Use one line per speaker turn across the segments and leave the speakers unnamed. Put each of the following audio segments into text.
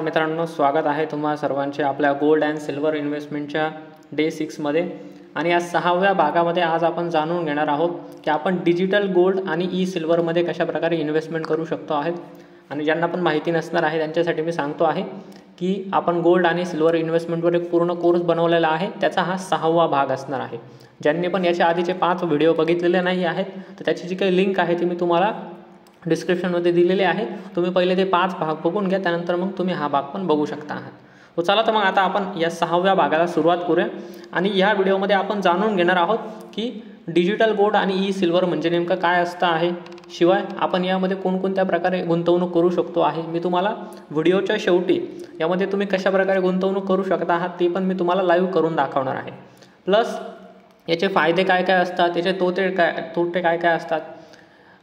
मित्रांनो, स्वागत आहे तुम्हा सर्वांचे आपल्या गोल्ड अँड सिल्वर इन्व्हेस्टमेंटच्या डे 6 मध्ये। आणि या 6व्या भागामध्ये आज आपण जाणून घेणार आहोत की आपण डिजिटल गोल्ड आणि ई सिल्वर मध्ये कशा प्रकारे इन्व्हेस्टमेंट करू शकतो आहेत। आणि ज्यांना पण माहिती नसणार आहे त्यांच्यासाठी मी सांगतो आहे की आपण गोल्ड आणि सिल्वर इन्व्हेस्टमेंटवर एक पूर्ण कोर्स बनवलेला आहे, त्याचा हा 6वा भाग असणार आहे। ज्यांनी पण याच्या आधीचे 5 व्हिडिओ बघितलेले नाही आहेत तर त्याची जी काही लिंक आहे ती मी तुम्हाला डिस्क्रिप्शनमध्ये दिलेले आहे। तुम्ही पहिले ते 5 भाग बघून घ्या, त्यानंतर मग तुम्ही हा भाग पण बघू शकता आहात। तो चला तर मग आता आपण या 6व्या भागाला सुरुवात करूया। आणि या व्हिडिओमध्ये आपण जाणून घेणार आहोत की डिजिटल गोल्ड आणि ई सिल्वर म्हणजे नेमकं काय असतं आहे, शिवाय आपण यामध्ये कोणकोणत्या प्रकारे गुंतवणूक करू शकतो आहे। मी तुम्हाला व्हिडिओच्या शेवटी यामध्ये तुम्ही कशा प्रकारे गुंतवणूक करू शकता आहात ते पण मी तुम्हाला लाईव्ह करून दाखवणार आहे। प्लस याचे फायदे काय काय असतात, याचे तोटे काय काय असतात,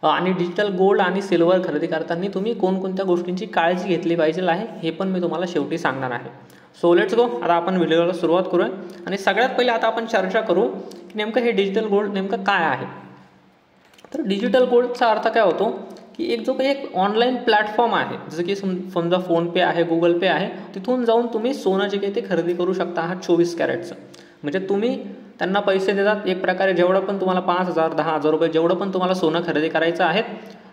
आणि डिजिटल गोल्ड आणि सिल्वर खरेदी करताना तुम्ही कोणकोणत्या गोष्टींची काळजी घेतली पाहिजे आहे हे पण मी तुम्हाला शेवटी सांगणार आहे। सो लेट्स गो, आता आपण व्हिडिओला सुरुवात करूया। आणि सगळ्यात पहिले आता आपण चर्चा करू की नेमकं हे डिजिटल गोल्ड नेमकं काय आहे। तर डिजिटल गोल्डचा अर्थ काय होतो की एक ऑनलाईन प्लॅटफॉर्म आहे, जसं की समजा फोनपे आहे, गुगल पे आहे, तिथून जाऊन तुम्ही सोनं जे काही ते खरेदी करू शकता आहात 24 कॅरेटचं। म्हणजे तुम्ही त्यांना पैसे देतात, एक प्रकारे जेवढं पण तुम्हाला 5,000 10,000 रुपये जेवढं पण तुम्हाला सोनं खरेदी करायचं आहे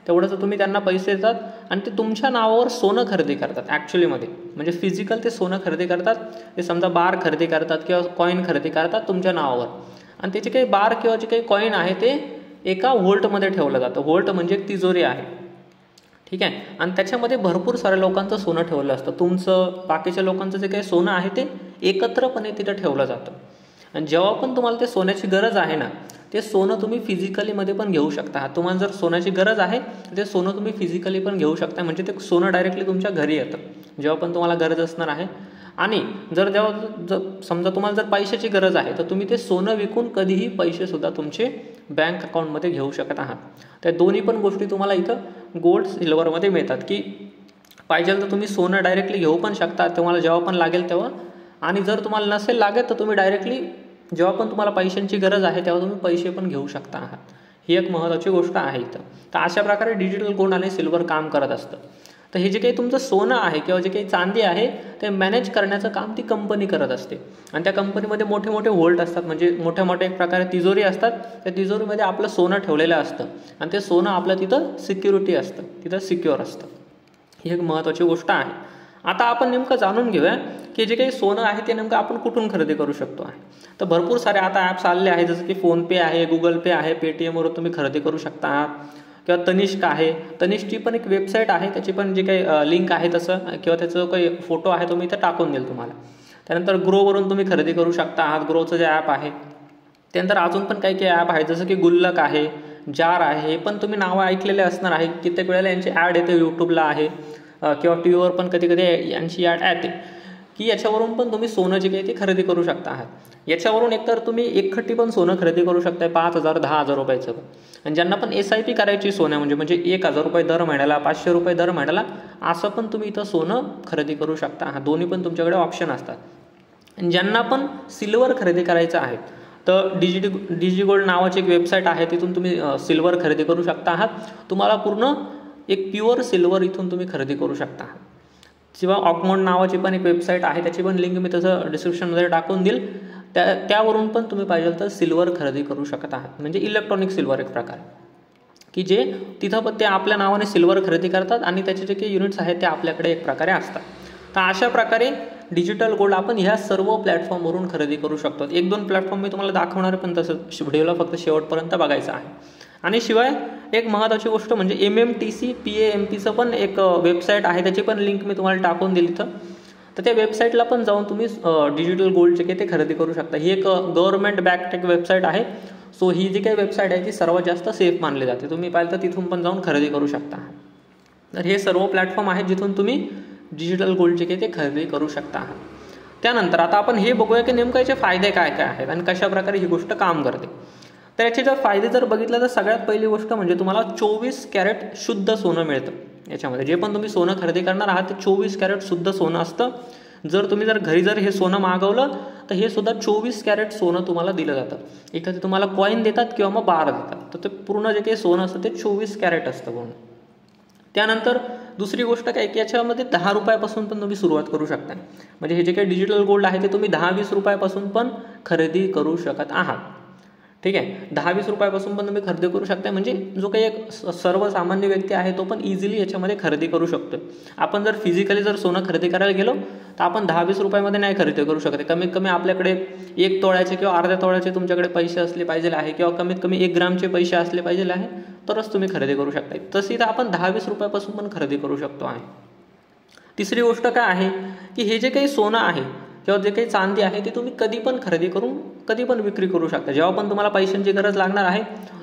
तेवढंच तुम्ही त्यांना पैसे देतात आणि ते तुमच्या नावावर सोनं खरेदी करतात। ॲक्च्युलीमध्ये म्हणजे फिजिकल ते सोनं खरेदी करतात, ते समजा बार खरेदी करतात किंवा कॉईन खरेदी करतात तुमच्या नावावर, आणि त्याचे काही बार किंवा जे काही कॉईन आहे ते एका व्होल्टमध्ये ठेवलं जातं। व्होल्ट म्हणजे एक तिजोरी आहे, ठीक आहे। आणि त्याच्यामध्ये भरपूर साऱ्या लोकांचं सोनं ठेवलं असतं, तुमचं बाकीच्या लोकांचं जे काही सोनं आहे ते एकत्रपणे तिथं ठेवलं जातं। आणि जेव्हा पण तुम्हाला ते सोन्याची गरज आहे ना, ते सोनं तुम्ही फिजिकलीमध्ये पण घेऊ शकता। तुम्हाला जर सोन्याची गरज आहे ते सोनं तुम्ही फिजिकली पण घेऊ शकता, म्हणजे ते सोनं डायरेक्टली तुमच्या घरी येतं जेव्हा पण तुम्हाला गरज असणार आहे। आणि जेव्हा समजा तुम्हाला जर पैशाची गरज आहे तर तुम्ही ते सोनं विकून कधीही पैसेसुद्धा तुमचे बँक अकाउंटमध्ये घेऊ शकत आहात। त्या दोन्ही पण गोष्टी तुम्हाला इथं गोल्ड सिल्वरमध्ये मिळतात, की पाहिजे तर तुम्ही सोनं डायरेक्टली घेऊ पण शकता तुम्हाला जेव्हा पण लागेल तेव्हा, आणि जर तुम्हाला नसेल लागेल तर तुम्ही डायरेक्टली जेव्हा पण तुम्हाला पैशांची गरज आहे तेव्हा तुम्ही पैसे पण घेऊ शकता आहात। ही एक महत्त्वाची गोष्ट आहे इथं। तर अशा प्रकारे डिजिटल गोल्ड आणि सिल्वर काम करत असतं। तर हे जे काही तुमचं सोनं आहे किंवा जे काही चांदी आहे ते मॅनेज करण्याचं काम ती कंपनी करत असते। आणि त्या कंपनीमध्ये मोठे मोठे व्होल्ट असतात, म्हणजे मोठ्या मोठ्या एक प्रकारे तिजोरी असतात, त्या तिजोरीमध्ये आपलं सोनं ठेवलेलं असतं आणि ते सोनं आपलं तिथं सिक्युरिटी असतं, तिथं सिक्युअर असतं। ही एक महत्त्वाची गोष्ट आहे। आता आपण नेमकं जाणून घेऊया की जे काही सोनं आहे ते नेमकं आपण कुठून खरेदी करू शकतो आहे। तर भरपूर सारे आता ॲप्स आलेले आहेत, जसं की फोनपे आहे, गुगल पे आहे, पेटीएमवरून तुम्ही खरेदी करू शकता आहात, किंवा तनिष्क आहे। तनिष्कची पण एक वेबसाईट आहे, त्याची पण जे काही लिंक आहे तसं किंवा त्याचं काही फोटो आहे तो मी इथं टाकून देईल तुम्हाला। त्यानंतर ग्रोवरून तुम्ही खरेदी करू शकता आहात, ग्रोचं जे ॲप आहे। त्यानंतर अजून पण काही ॲप आहेत, जसं की गुल्लक आहे, जार आहे, हे पण तुम्ही नावं ऐकलेले असणार आहे। कित्येक वेळेला यांची ॲड येते, यूट्यूबला आहे किंवा टी व्हीवर पण कधी कधी यांची ॲड येते की याच्यावरून पण तुम्ही सोनं जे काही ते खरेदी करू शकता आहात। याच्यावरून एकतर तुम्ही एकखट्टी पण सोनं खरेदी करू शकता 5,000 10,000 रुपयाचं। आणि ज्यांना पण SIP करायची सोनं म्हणजे 1,000 रुपये दर महिन्याला, 500 रुपये दर महिन्याला, असं पण तुम्ही इथं सोनं खरेदी करू शकता आहात। दोन्ही पण तुमच्याकडे ऑप्शन असतात। आणि ज्यांना पण सिल्वर खरेदी करायचं आहे तर डिजिगोल्ड नावाची एक वेबसाईट आहे, तिथून तुम्ही सिल्वर खरेदी करू शकता आहात। तुम्हाला पूर्ण एक प्युअर सिल्वर इथून तुम्ही खरेदी करू शकता आहात। किंवा ऑकमोंड नावाची पण एक वेबसाईट आहे, त्याची पण लिंक मी तसं डिस्क्रिप्शनमध्ये टाकून देईल, त्यावरून पण तुम्ही पाहिजे तर सिल्वर खरेदी करू शकत आहात। म्हणजे इलेक्ट्रॉनिक सिल्वर एक प्रकारे, की जे तिथं पण ते आपल्या नावाने सिल्वर खरेदी करतात आणि त्याचे जे काही युनिट्स आहेत ते आपल्याकडे एक प्रकारे असतात। तर अशा प्रकारे डिजिटल गोल्ड आपण ह्या सर्व प्लॅटफॉर्मवरून खरेदी करू शकतो। 1-2 प्लॅटफॉर्म मी तुम्हाला दाखवणार, पण तसं व्हिडिओला फक्त शेवटपर्यंत बघायचं आहे। आणि शिवाय एक महत्त्वाची गोष्ट म्हणजे MMTC PAMPचं पण एक वेबसाईट आहे, त्याची पण लिंक मी तुम्हाला टाकून दिली इथं। तर त्या वेबसाईटला पण जाऊन तुम्ही डिजिटल गोल्डचे काही ते खरेदी करू शकता। ही एक गव्हर्नमेंट बॅक्ड एक वेबसाईट आहे। सो ही जी काही वेबसाईट आहे ती सर्वात जास्त सेफ मानली जाते, तुम्ही पाहिलं तर तिथून पण जाऊन खरेदी करू शकता। तर हे सर्व प्लॅटफॉर्म आहेत जिथून तुम्ही डिजिटल गोल्डचे काही ते खरेदी करू शकता। त्यानंतर आता आपण हे बघूया की नेमकं याचे फायदे काय काय आहेत आणि कशा प्रकारे ही गोष्ट काम करते। तर याचे जर फायदे जर बघितलं तर सगळ्यात पहिली गोष्ट म्हणजे तुम्हाला 24 कॅरेट शुद्ध सोनं मिळतं। याच्यामध्ये जे पण तुम्ही सोनं खरेदी करणार आहात ते 24 कॅरेट शुद्ध सोनं असतं। जर तुम्ही घरी हे सोनं मागवलं तर हे सुद्धा 24 कॅरेट सोनं तुम्हाला दिलं जातं। एखादं तुम्हाला कॉईन देतात किंवा मग बार देतात, तर ते पूर्ण जे काही सोनं असतं ते 24 कॅरेट असतं पूर्ण। त्यानंतर दुसरी गोष्ट काय की याच्यामध्ये 10 रुपयापासून पण तुम्ही सुरुवात करू शकता. म्हणजे हे जे काही डिजिटल गोल्ड आहे ते तुम्ही 10-20 रुपयापासून पण खरेदी करू शकत आहात. ठीक आहे, 10-20 रुपयापासून पण तुम्ही खरेदी करू शकता. म्हणजे जो काही एक सर्वसामान्य व्यक्ती आहे तो पण इझिली याच्यामध्ये खरेदी करू शकतो. आपण जर फिजिकली जर सोनं खरेदी करायला गेलो तर आपण 10-20 रुपयामध्ये नाही खरेदी करू शकत. कमीत कमी आपल्याकडे 1 तोळ्याचे किंवा अर्ध्या तोळ्याचे तुमच्याकडे पैसे असले पाहिजे आहे किंवा कमीत कमी 1 ग्रामचे पैसे असले पाहिजे आहे तरच तुम्ही खरेदी करू शकता. तशी तर आपण 10-20 रुपयापासून पण खरेदी करू शकतो आहे. तिसरी गोष्ट काय आहे की हे जे काही सोनं आहे किंवा जे काही चांदी आहे ते तुम्ही कधी पण खरेदी करून कधी पण विक्री करू शकता. जेव्हा पण तुम्हाला पैशांची गरज लागणार आहे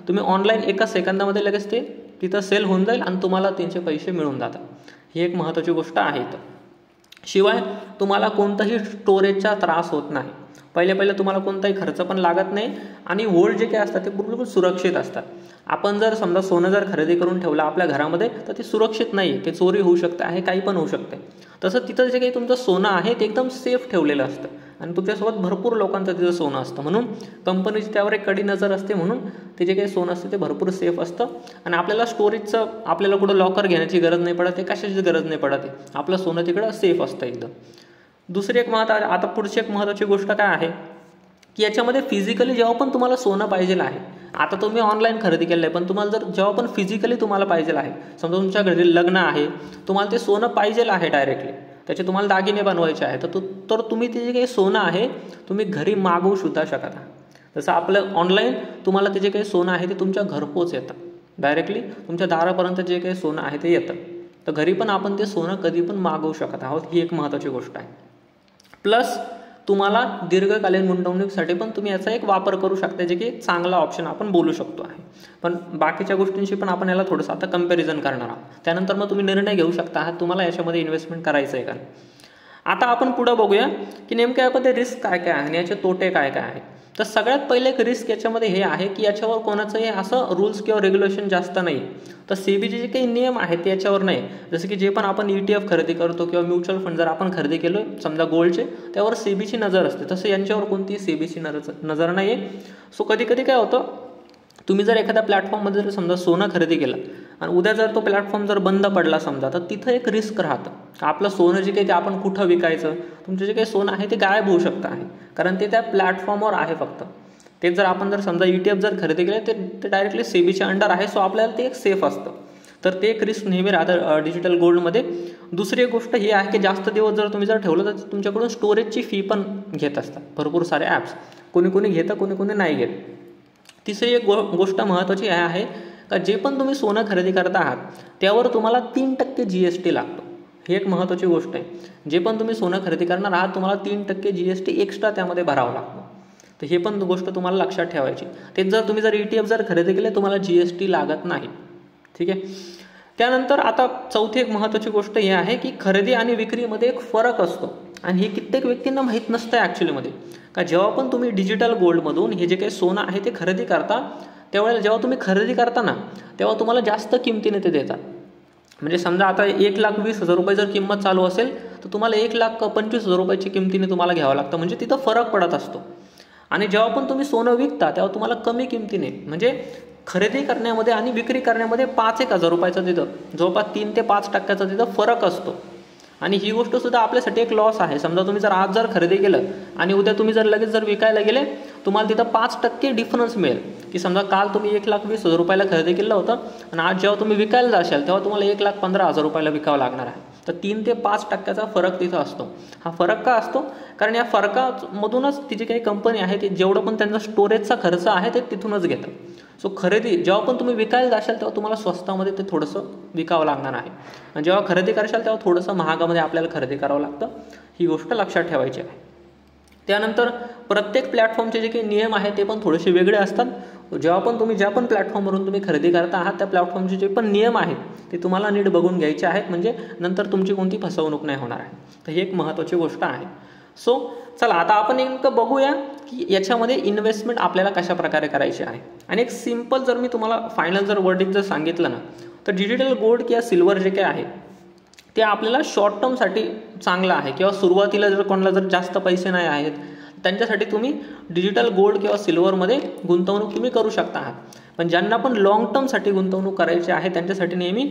तुम्ही ऑनलाईन एका सेकंदामध्ये लगेच ते तिथं सेल होऊन जाईल आणि तुम्हाला त्यांचे पैसे मिळून जातात. ही एक महत्त्वाची गोष्ट आहे. शिवाय तुम्हाला कोणताही स्टोरेजचा त्रास होत नाही. पहिले तुम्हाला कोणताही खर्च पण लागत नाही आणि गोल्ड जे काही असतात ते बिलकुल सुरक्षित असतात. आपण जर समजा सोनं जर खरेदी करून ठेवलं आपल्या घरामध्ये तर ते सुरक्षित नाही, ते चोरी होऊ शकते आहे, काही पण होऊ शकते. तसं तिथं जे काही तुमचं सोनं आहे ते एकदम सेफ ठेवलेलं असतं आणि तुमच्यासोबत भरपूर लोकांचं तिथं सोनं असतं. म्हणून कंपनीची त्यावर एक कडी नजर असते. म्हणून ते जे काही सोनं असतं ते भरपूर सेफ असतं आणि आपल्याला स्टोरेजचं आपल्याला कुठं लॉकर घेण्याची गरज नाही पडत, ते कशाची गरज नाही पडत. आपलं सोनं तिकडं सेफ असतं एकदम. दुसरी एक आता पुढची एक महत्त्वाची गोष्ट काय आहे की याच्यामध्ये फिजिकली जेव्हा पण तुम्हाला सोनं पाहिजे आहे, आता तुम्ही ऑनलाईन खरेदी केलं आहे पण तुम्हाला जर जेव्हा पण फिजिकली तुम्हाला पाहिजे आहे, समजा तुमच्या घरी लग्न आहे, तुम्हाला ते सोनं पाहिजे आहे डायरेक्टली, त्याचे तुम्हाला दागिने बनवायचे आहे तर तुम्ही ते जे काही सोनं आहे तुम्ही घरी मागवू सुद्धा शकता. जसं आपलं ऑनलाईन तुम्हाला ते जे काही सोनं आहे ते तुमच्या घरपोच येतं, डायरेक्टली तुमच्या दारापर्यंत जे काही सोनं आहे ते येतं. तर घरी पण आपण ते सोनं कधी पण मागवू शकत आहोत. ही एक महत्त्वाची गोष्ट आहे. प्लस तुम्हाला दीर्घकालीन गुंतवणुकीसाठी पण तुम्ही याचा एक वापर करू शकता, जे की चांगला ऑप्शन आपण बोलू शकतो आहे. पण बाकीच्या गोष्टींशी पण आपण याला थोडंसं आता कंपॅरिझन करणार आहोत. त्यानंतर मग तुम्ही निर्णय घेऊ शकता तुम्हाला याच्यामध्ये इन्व्हेस्टमेंट करायचं आहे का. आता आपण पुढं बघूया की नेमक्या यामध्ये रिस्क काय काय आहे आणि याचे तोटे काय काय आहे. तर सगळ्यात पहिले एक रिस्क याच्यामध्ये हे आहे की याच्यावर कोणाचंही असं रूल्स किंवा रेग्युलेशन जास्त नाही. तर सेबीचे जे काही नियम आहेत ते याच्यावर नाही. जसं की जे पण आपण ETF खरेदी करतो किंवा म्युच्युअल फंड जर आपण खरेदी केलो समजा गोल्डचे, त्यावर सेबीची नजर असते. तसं यांच्यावर कोणतीही सेबीची नजर नाही आहे. सो कधी कधी काय होतं, तुम्ही जर एखाद्या प्लॅटफॉर्ममध्ये जर समजा सोनं खरेदी केलं आणि उद्या जर तो प्लॅटफॉर्म जर बंद पडला समजा, तर तिथं एक रिस्क राहतं. आपलं सोनं जे काही ते आपण कुठं विकायचं, तुमचं जे काही सोनं आहे ते गायब होऊ शकतं आहे, कारण ते त्या प्लॅटफॉर्मवर आहे फक्त. ते जर आपण जर समजा ETF जर खरेदी केले ते डायरेक्टली सेबीच्या अंडर आहे. सो आपल्याला ते एक सेफ असतं. तर ते एक रिस्क नेहमी राहतं डिजिटल गोल्डमध्ये. दुसरी एक गोष्ट ही आहे की जास्त दिवस जर तुम्ही जर ठेवलं तर तुमच्याकडून स्टोरेजची फी पण घेत असतात भरपूर सारे ॲप्स. कोणी घेतं, कोणी नाही घेत. तिसरी एक गोष्ट महत्त्वाची आहे का जे पण तुम्ही सोनं खरेदी करत आहात त्यावर तुम्हाला 3% GST लागतो. ही एक महत्त्वाची गोष्ट आहे. जे पण तुम्ही सोनं खरेदी करणार आहात तुम्हाला 3% GST एक्स्ट्रा त्यामध्ये भरावं लागतं. तर हे पण गोष्ट तुम्हाला लक्षात ठेवायची. तेच जर तुम्ही जर ETF जर खरेदी केले तुम्हाला GST लागत नाही. ठीक आहे. त्यानंतर आता चौथी एक महत्त्वाची गोष्ट ही आहे की खरेदी आणि विक्रीमध्ये एक फरक असतो आणि हे कित्येक व्यक्तींना माहीत नसतं ॲक्च्युलीमध्ये. का जेव्हा पण तुम्ही डिजिटल गोल्डमधून हे जे काही सोनं आहे ते खरेदी करता त्यावेळेला जेव्हा तुम्ही खरेदी करता ना तेव्हा तुम्हाला जास्त किमतीने ते देतात. म्हणजे समजा आता 1,20,000 रुपये जर किंमत चालू असेल तर तुम्हाला 1,25,000 रुपयाची किमतीने तुम्हाला घ्यावं लागतं. म्हणजे तिथं फरक पडत असतो. आणि जेव्हा पण तुम्ही सोनं विकता तेव्हा तुम्हाला कमी किमतीने, म्हणजे खरेदी करण्यामध्ये आणि विक्री करण्यामध्ये 5,000 रुपयाचा तिथं जवळपास 3 ते 5% तिथं फरक असतो. आणि ही गोष्ट सुद्धा आपल्यासाठी एक लॉस आहे. समजा तुम्ही जर आज जर खरेदी केलं आणि उद्या तुम्ही जर लगेच जर विकायला गेले तुम्हाला तिथं 5% डिफरन्स मिळेल. की समजा काल तुम्ही 1,20,000 रुपयाला खरेदी केलं होतं आणि आज जेव्हा तुम्ही विकायला जाशाल तेव्हा तुम्हाला 1,15,000 रुपयाला विकावं लागणार आहे. तर 3 ते 5% फरक तिथं असतो. हा फरक का असतो, कारण या फरकामधूनच ती जी काही कंपनी आहे ती जेवढं पण त्यांचा स्टोरेजचा खर्च आहे ते तिथूनच घेतं. सो खरेदी जेव्हा पण तुम्ही विकायला जाशाल तेव्हा तुम्हाला स्वस्तामध्ये ते थोडंसं विकावं लागणार आहे आणि जेव्हा खरेदी करशाल तेव्हा थोडंसं महागामध्ये आपल्याला खरेदी करावं लागतं. ही गोष्ट लक्षात ठेवायची आहे. त्यानंतर प्रत्येक प्लॅटफॉर्मचे जे काही नियम आहेत ते पण थोडेसे वेगळे असतात. जेव्हा पण तुम्ही ज्या पण प्लॅटफॉर्मवरून तुम्ही खरेदी करता आहात त्या प्लॅटफॉर्मचे जे पण नियम आहेत ते तुम्हाला नीट बघून घ्यायचे आहेत, म्हणजे नंतर तुमची कोणती फसवणूक नाही होणार आहे. तर ही एक महत्त्वाची गोष्ट आहे. सो चला आता आपण नेमकं बघूया की याच्यामध्ये इन्व्हेस्टमेंट आपल्याला कशा प्रकारे करायची आहे. आणि एक सिम्पल जर मी तुम्हाला फायनल जर वर्डिंग जर सांगितलं ना तर डिजिटल गोल्ड किंवा सिल्वर जे काही आहे ते आपल्याला शॉर्ट टर्मसाठी चांगलं आहे. किंवा सुरुवातीला जर कोणाला जर जास्त पैसे नाही आहेत त्यांच्यासाठी तुम्ही डिजिटल गोल्ड किंवा सिल्वरमध्ये गुंतवणूक तुम्ही करू शकता आहात. पण ज्यांना पण लॉंग टर्मसाठी गुंतवणूक करायची आहे त्यांच्यासाठी नेहमी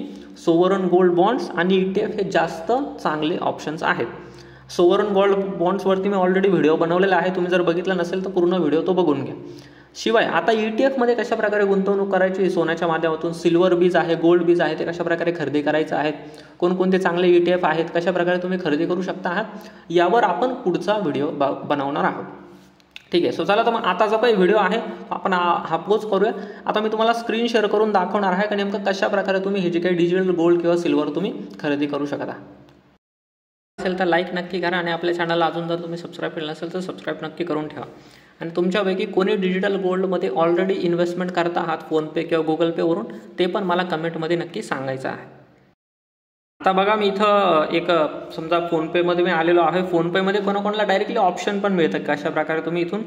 सोवरन गोल्ड बॉन्ड्स आणि ETF हे जास्त चांगले ऑप्शन्स आहेत. सोवरन गोल्ड बॉन्ड्सवरती मी ऑलरेडी व्हिडिओ बनवलेला आहे, तुम्ही जर बघितला नसेल तर पूर्ण व्हिडिओ तो बघून घ्या. शिवाय आता ETF कशा प्रकारे गुंतवणूक करायची, सोन्याच्या माध्यमातून सिल्वर बीज आहे, गोल्ड बीज आहे, ते कशा प्रकारे खरेदी करायचं आहे, कोणकोणते चांगले ETF आहेत, कशा प्रकारे तुम्ही खरेदी करू शकता आहात, यावर आपण पुढचा व्हिडिओ बनवणार आहोत. ठीक आहे. सो चला तर मग आता जो काही व्हिडिओ आहे आपण हा पोज करूया. आता मी तुम्हाला स्क्रीन शेअर करून दाखवणार आहे की नेमकं कशा प्रकारे तुम्ही हे जे काही डिजिटल गोल्ड किंवा सिल्वर तुम्ही खरेदी करू शकता. असेल तर लाईक नक्की करा आणि आपल्या चॅनलला अजून जर तुम्ही सबस्क्राईब केलं नसेल तर सबस्क्राईब नक्की करून ठेवा. आणि तुमच्यापैकी कोणी डिजिटल गोल्डमध्ये ऑलरेडी इन्व्हेस्टमेंट करता आहात फोनपे किंवा गुगल पेवरून, ते पण मला कमेंटमध्ये नक्की सांगायचं आहे. आता बघा मी इथं एक समजा फोनपेमध्ये मी आलेलो आहे. फोनपेमध्ये कोणाकोणाला डायरेक्टली ऑप्शन पण मिळतं कशा प्रकारे तुम्ही इथून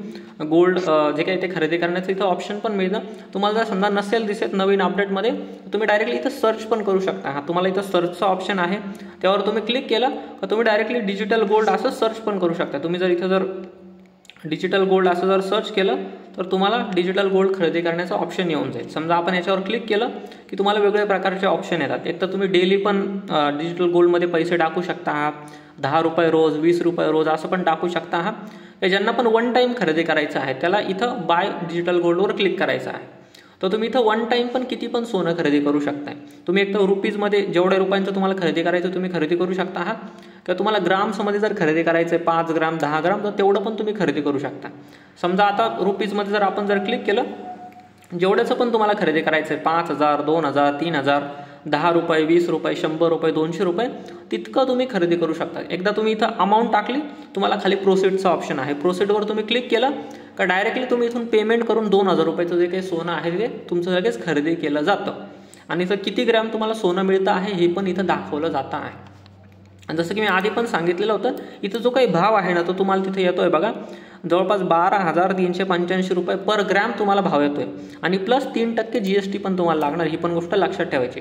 गोल्ड जे काही ते खरेदी करण्याचं इथं ऑप्शन पण मिळतं. तुम्हाला जर समजा नसेल दिसत नवीन अपडेटमध्ये, तुम्ही डायरेक्टली इथं सर्च पण करू शकता. तुम्हाला इथं सर्चचं ऑप्शन आहे, त्यावर तुम्ही क्लिक केलं तर तुम्ही डायरेक्टली डिजिटल गोल्ड असं सर्च पण करू शकता. तुम्ही जर इथं जर डिजिटल गोल्ड असं जर सर्च केलं तर तुम्हाला डिजिटल गोल्ड खरेदी करण्याचं ऑप्शन येऊन जाईल. समजा आपण याच्यावर क्लिक केलं की तुम्हाला वेगवेगळ्या प्रकारचे ऑप्शन येतात. एक तर तुम्ही डेली पण डिजिटल गोल्डमध्ये पैसे टाकू शकता आहात, 10 रुपये रोज, 20 रुपये रोज असं पण टाकू शकता आहात. ज्यांना पण वन टाईम खरेदी करायचं आहे त्याला इथं बाय डिजिटल गोल्डवर क्लिक करायचं आहे. तर तुम्ही इथं वन टाईम पण किती पण सोनं खरेदी करू शकताय. तुम्ही एक तर रुपीजमध्ये जेवढ्या रुपयांचं तुम्हाला खरेदी करायचं तुम्ही खरेदी करू शकता आहात, किंवा तुम्हाला ग्राम्समध्ये जर खरेदी करायचं आहे 5 ग्राम 10 ग्राम तर तेवढं पण तुम्ही खरेदी करू शकता. समजा आता रुपीजमध्ये जर आपण क्लिक केलं, जेवढ्याचं पण तुम्हाला खरेदी करायचं आहे 5,000 2,000 3,000 10 रुपये 20 रुपये 100 रुपये 200 रुपये तितकं तुम्ही खरेदी करू शकता. एकदा तुम्ही इथं अमाऊंट टाकली, तुम्हाला खाली प्रोसीडचं ऑप्शन आहे, प्रोसीडवर तुम्ही क्लिक केलं का डायरेक्टली तुम्ही इथून पेमेंट करून 2,000 रुपयाचं जे काही सोनं आहे ते तुमचं लगेच खरेदी केलं जातं. आणि इथं किती ग्रॅम तुम्हाला सोनं मिळतं आहे हे पण इथं दाखवलं जातं आहे. आणि जसं की मी आधी पण सांगितलेलं होतं, इथं जो काही भाव आहे ना तो तुम्हाला तिथे येतोय बघा, जवळपास 12,385 रुपये पर ग्रॅम तुम्हाला भाव येतोय. आणि प्लस 3% GST पण तुम्हाला लागणार, ही पण गोष्ट लक्षात ठेवायची.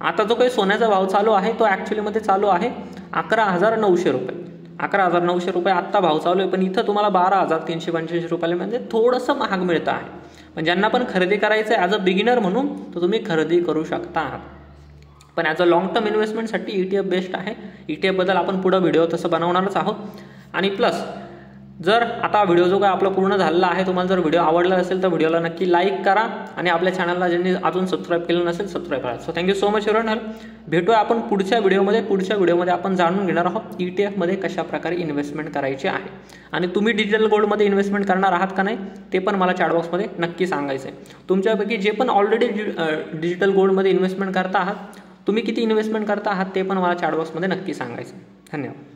आता जो काही सोन्याचा भाव चालू आहे तो ॲक्च्युलीमध्ये चालू आहे 11,900 रुपये. 11,900 रुपये आत्ता भाव चालू आहे, पण इथं तुम्हाला 12,385 रुपयाला म्हणजे थोडंसं महाग मिळतं आहे. पण ज्यांना पण खरेदी करायचं आहे ॲज अ बिगिनर म्हणून तर तुम्ही खरेदी करू शकता आहात. पण ॲज अ लॉंग टर्म इन्व्हेस्टमेंटसाठी ETF बेस्ट आहे. ETF आपण पुढं व्हिडिओ तसं बनवणारच आहोत. आणि प्लस जर आता व्हिडिओ जो काय आपला पूर्ण झालेला आहे, तुम्हाला जर व्हिडिओ आवडला असेल तर व्हिडिओला नक्की लाईक करा आणि आपल्या चॅनलला ज्यांनी अजून सबस्क्राईब केलं नसेल सबस्क्राईब करा. So thank you so much everyone. भेटूया आपण पुढच्या व्हिडिओमध्ये आपण जाणून घेणार आहोत ETF कशा प्रकारे इन्व्हेस्टमेंट करायची आहे. आणि तुम्ही डिजिटल गोल्डमध्ये इन्व्हेस्टमेंट करणार आहात का नाही ते पण मला चॅटबॉक्समध्ये नक्की सांगायचं आहे. तुमच्यापैकी जे पण ऑलरेडी डिजिटल गोल्डमध्ये इन्व्हेस्टमेंट करता आहात, तुम्ही किती इन्व्हेस्टमेंट करता आहात ते पण मला चॅटबॉक्समध्ये नक्की सांगायचं. धन्यवाद.